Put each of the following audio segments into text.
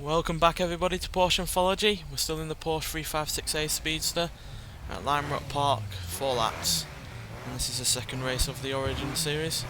Welcome back everybody to Porsche Anthology. We're still in the Porsche 356A Speedster at Lime Rock Park, 4 laps. And this is the second race of the Origin series.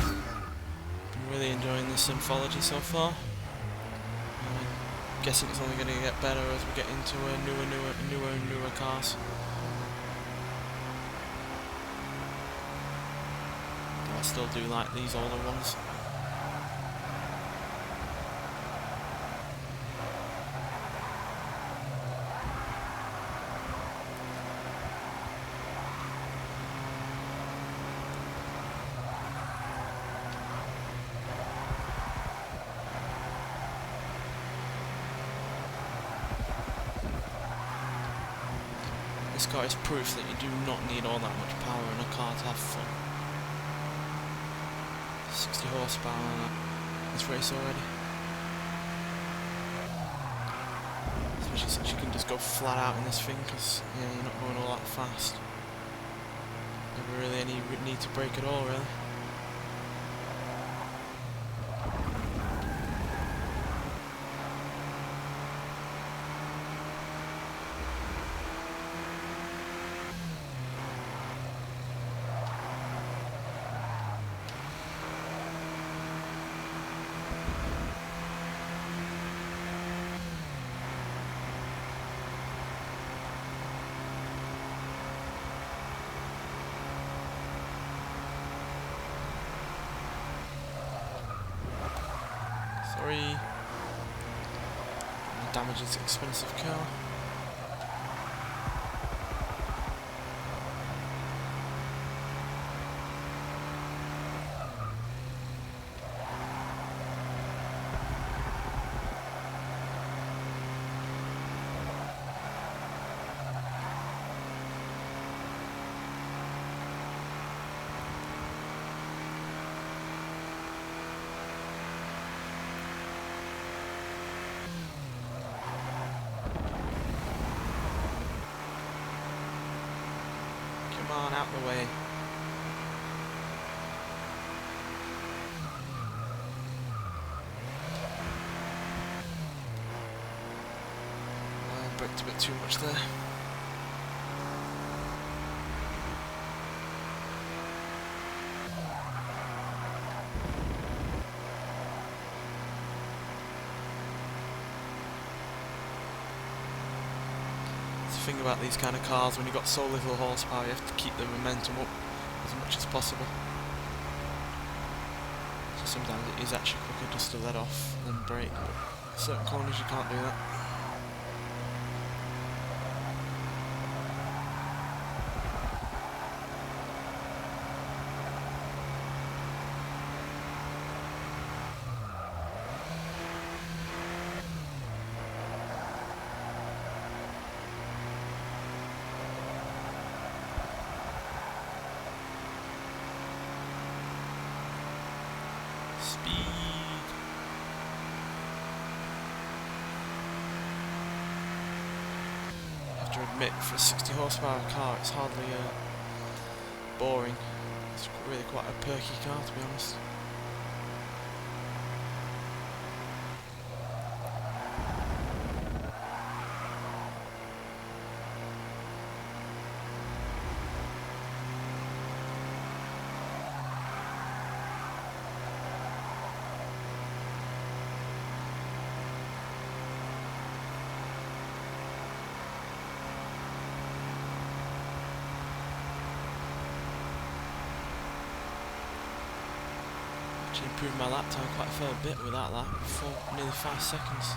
Been really enjoying this Anthology so far. I'm guessing it's only going to get better as we get into newer cars. But I still do like these older ones. This car is proof that you do not need all that much power in a car to have fun. 60 horsepower on this race already. Especially since you can just go flat out in this thing because you're not going all that fast. Never really any need to brake at all really. Sorry. Damage this expensive car. Come on, out the way. I braked a bit too much there. The thing about these kind of cars, when you've got so little horsepower, you have to keep the momentum up as much as possible. So sometimes it is actually quicker just to let off than brake, but certain corners you can't do that. Speed. I have to admit, for a 60 horsepower car, it's hardly boring. It's really quite a perky car, to be honest. Improved my lap time quite a fair bit without that, nearly 5 seconds.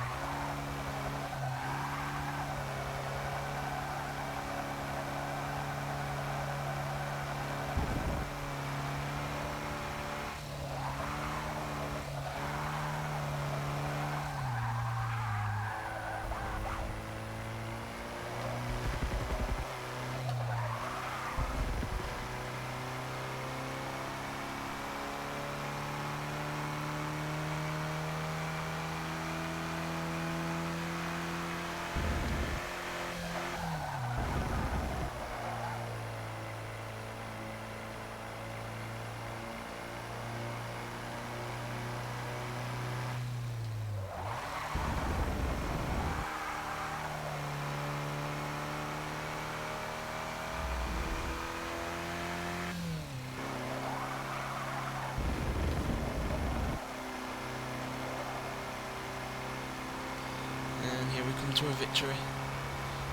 to a victory.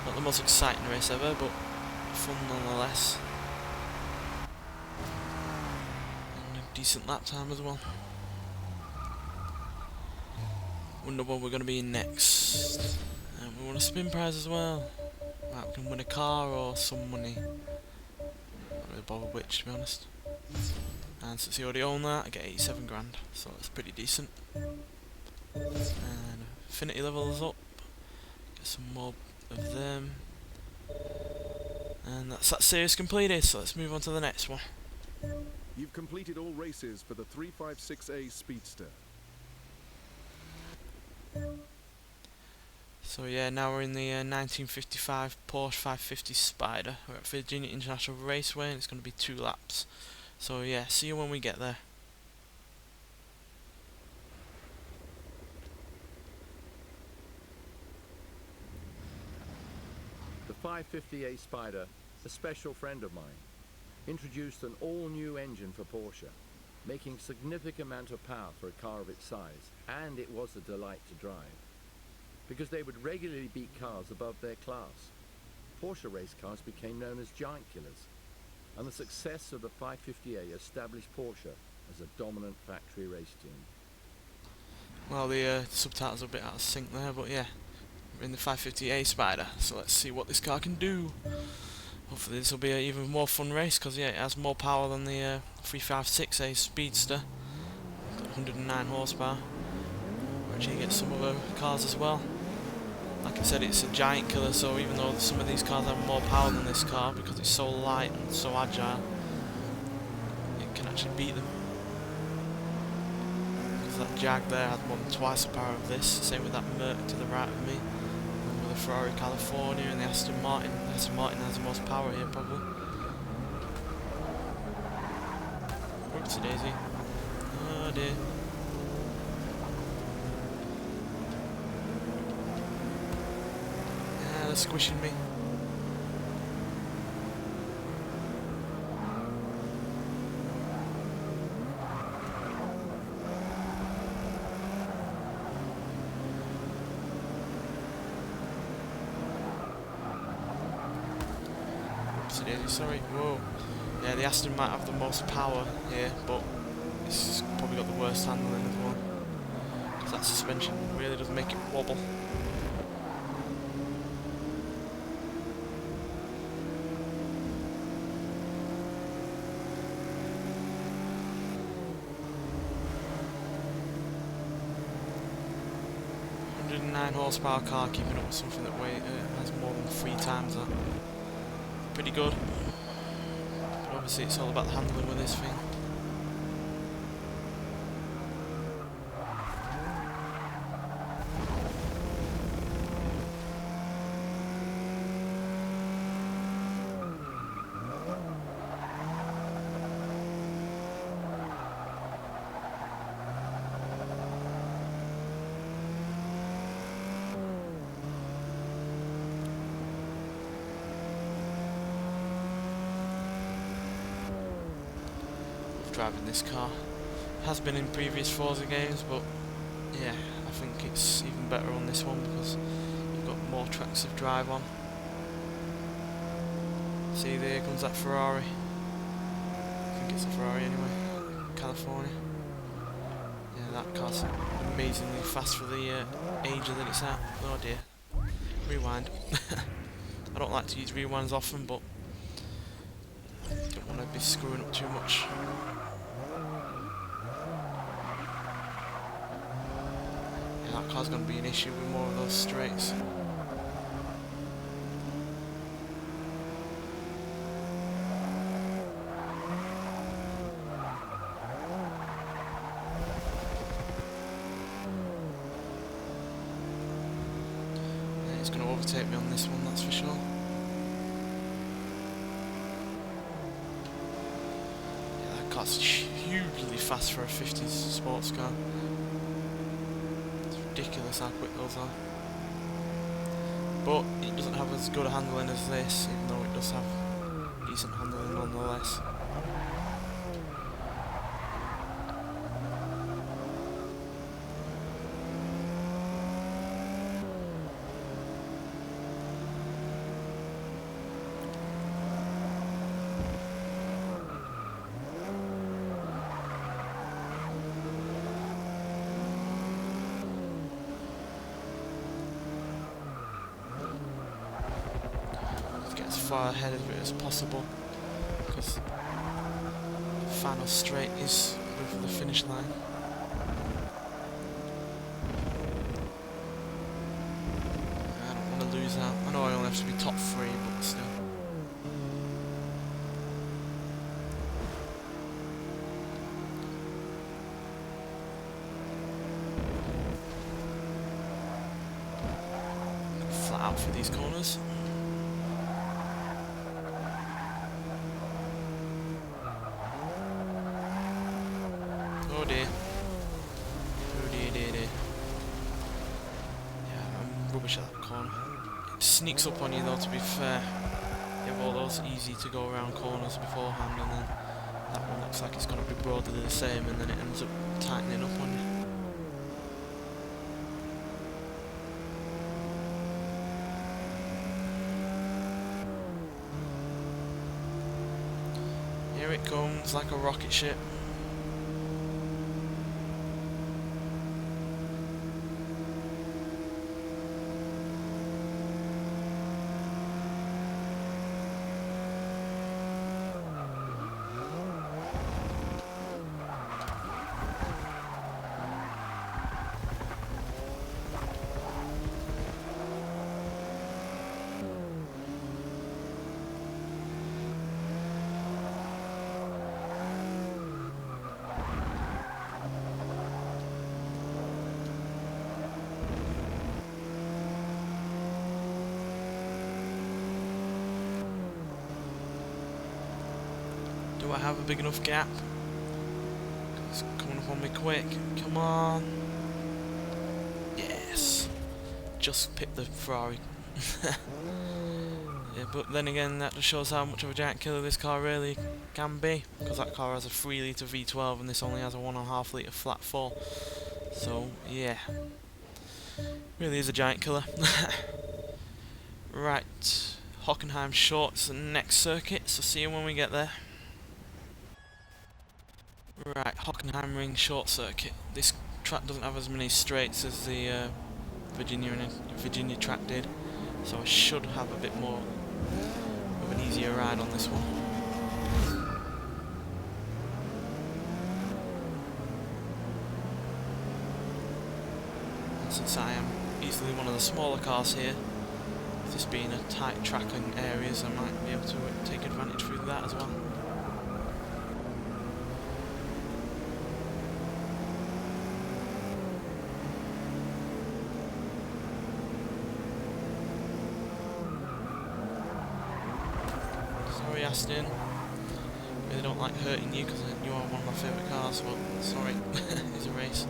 Not the most exciting race ever, but fun nonetheless. And a decent lap time as well. Wonder what we're going to be in next. And we want a spin prize as well. Right, we can win a car or some money. Not really bother which, to be honest. And since you already own that, I get 87 grand, so that's pretty decent. And affinity levels up. Get some more of them. And that's that series completed, so let's move on to the next one. You've completed all races for the 356A Speedster. So yeah, now we're in the 1955 Porsche 550 Spider. We're at Virginia International Raceway and it's going to be 2 laps. So yeah, see you when we get there. The 550A Spider, a special friend of mine, introduced an all-new engine for Porsche, making significant amount of power for a car of its size, and it was a delight to drive, because they would regularly beat cars above their class. Porsche race cars became known as giant killers, and the success of the 550A established Porsche as a dominant factory race team. Well, the subtitles are a bit out of sync there, but yeah, we're in the 550A Spider, so let's see what this car can do. Hopefully this will be an even more fun race, because yeah, it has more power than the 356A Speedster. Got 109 horsepower. We'll actually get some other cars as well. Like I said, it's a giant killer, so even though some of these cars have more power than this car, because it's so light and so agile, it can actually beat them. Because that Jag there has more than twice the power of this, same with that Merc to the right of me. And with the Ferrari California and the Aston Martin. The Aston Martin has the most power here, probably. Whoopsie daisy. Oh dear. They're squishing me. Sorry, whoa. Yeah, the Aston might have the most power here, but it's probably got the worst handling of the one. Because that suspension really does make it wobble. Horsepower car keeping up with something that has more than 3 times that. Pretty good. But obviously it's all about the handling with this thing. Driving this car. Has been in previous Forza games, but yeah, I think it's even better on this one because you've got more tracks of drive on. See, there comes that Ferrari. I think it's a Ferrari anyway. California. Yeah, that car's amazingly fast for the age that it's at. Oh dear. Rewind. I don't like to use rewinds often, but don't want to be screwing up too much. Yeah, that car's going to be an issue with more of those straights. Yeah, he's going to overtake me on this one, that's for sure. That's hugely fast for a 50s sports car. It's ridiculous how quick those are. But it doesn't have as good a handling as this, even though it does have decent handling nonetheless. far ahead of it as possible, because the final straight is with the finish line. I don't want to lose out. I know I only have to be top 3, but still. Flat out for these corners. Oh dear. Oh dear, dear, dear. Yeah, I'm rubbish at that corner. It sneaks up on you though, to be fair. You have all those easy to go around corners beforehand, and then that one looks like it's going to be broadly the same, and then it ends up tightening up on you. Here it comes, like a rocket ship. Do I have a big enough gap? It's coming up on me quick. Come on. Yes. Just pipped the Ferrari. Yeah, but then again, that just shows how much of a giant killer this car really can be. Because that car has a 3 litre V12 and this only has a 1.5 litre flat 4. So, yeah. Really is a giant killer. Right. Hockenheim Short's the next circuit, so see you when we get there. Right, Hockenheim Ring Short Circuit. This track doesn't have as many straights as the Virginia track did, so I should have a bit more of an easier ride on this one. And since I am easily one of the smaller cars here, with this being a tight track in areas, I might be able to take advantage through that as well. Sorry, Aston. Really don't like hurting you because you are one of my favourite cars, but sorry, it's a race.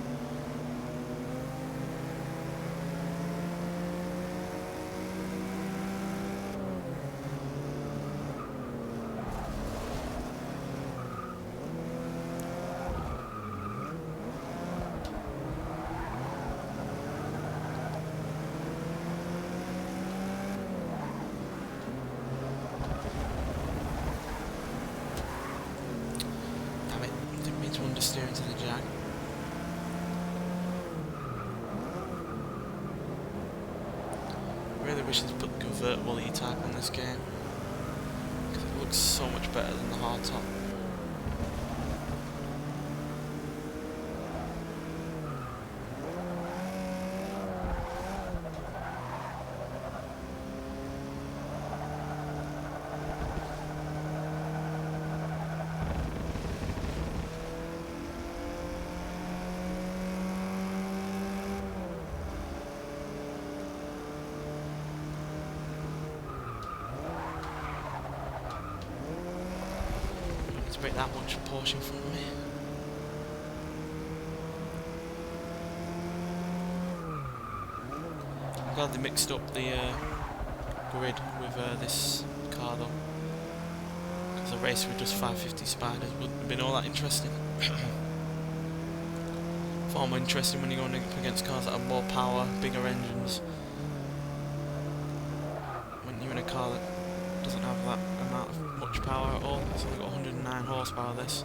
To understeer into the jack. I really wish they'd put the convertible E-Type on this game, because it looks so much better than the hardtop. To break that much Porsche in front of me. I'm glad they mixed up the grid with this car though, because a race with just 550 Spiders wouldn't have been all that interesting. Far more interesting when you're going up against cars that have more power, bigger engines. When you're in a car that doesn't have that amount of much power at all. It's only got 109 horsepower this.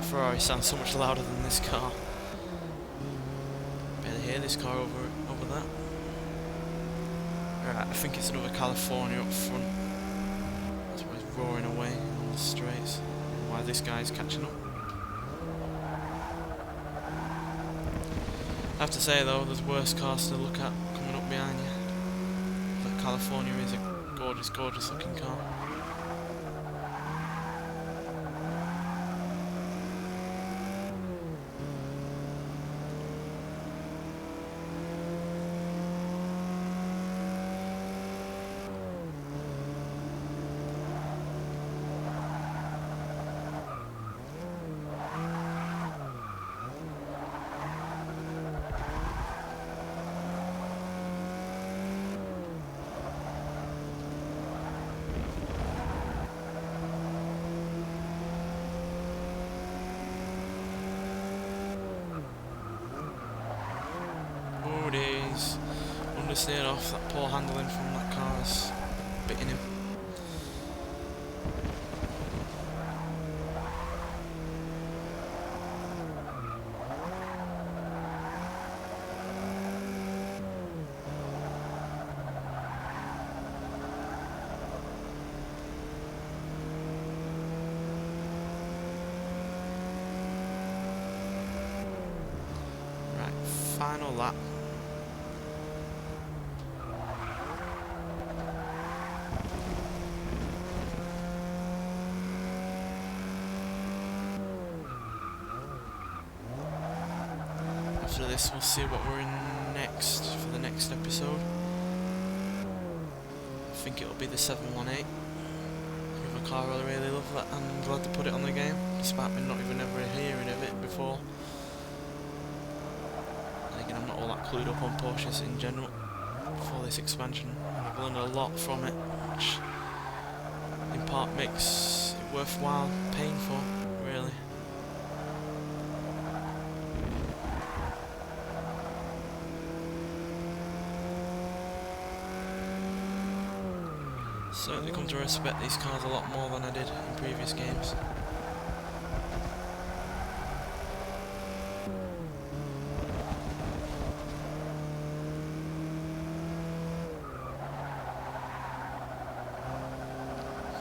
Ferrari sounds so much louder than this car. Better hear this car over that. Right, I think it's another California up front. That's why he's roaring away on the straights. Why this guy's catching up. I have to say though, there's worse cars to look at coming up behind you. But California is a gorgeous, gorgeous looking car. Oh days. Understeered off, that poor handling from that car is bitting him. Right, final lap. After this we'll see what we're in next for the next episode. I think it'll be the 718. Another car I really love that, and I'm glad to put it on the game, despite me not even ever hearing of it before. And again, I'm not all that clued up on Porsches in general for this expansion, and I've learned a lot from it, which in part makes it worthwhile paying for, really. Certainly come to respect these cars a lot more than I did in previous games.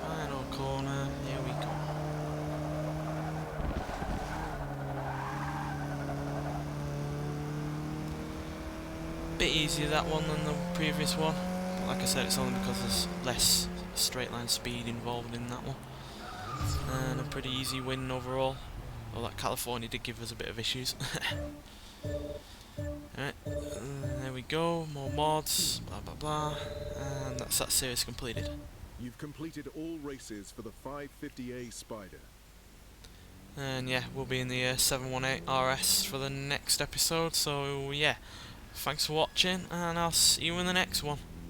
Final corner, here we go. Bit easier that one than the previous one. Like I said, it's only because there's less straight line speed involved in that one. And a pretty easy win overall. Well, that California did give us a bit of issues. Alright, there we go, more mods, blah blah blah, and that's that series completed. You've completed all races for the 550A Spider. And yeah, we'll be in the 718 RS for the next episode, so yeah, thanks for watching, and I'll see you in the next one.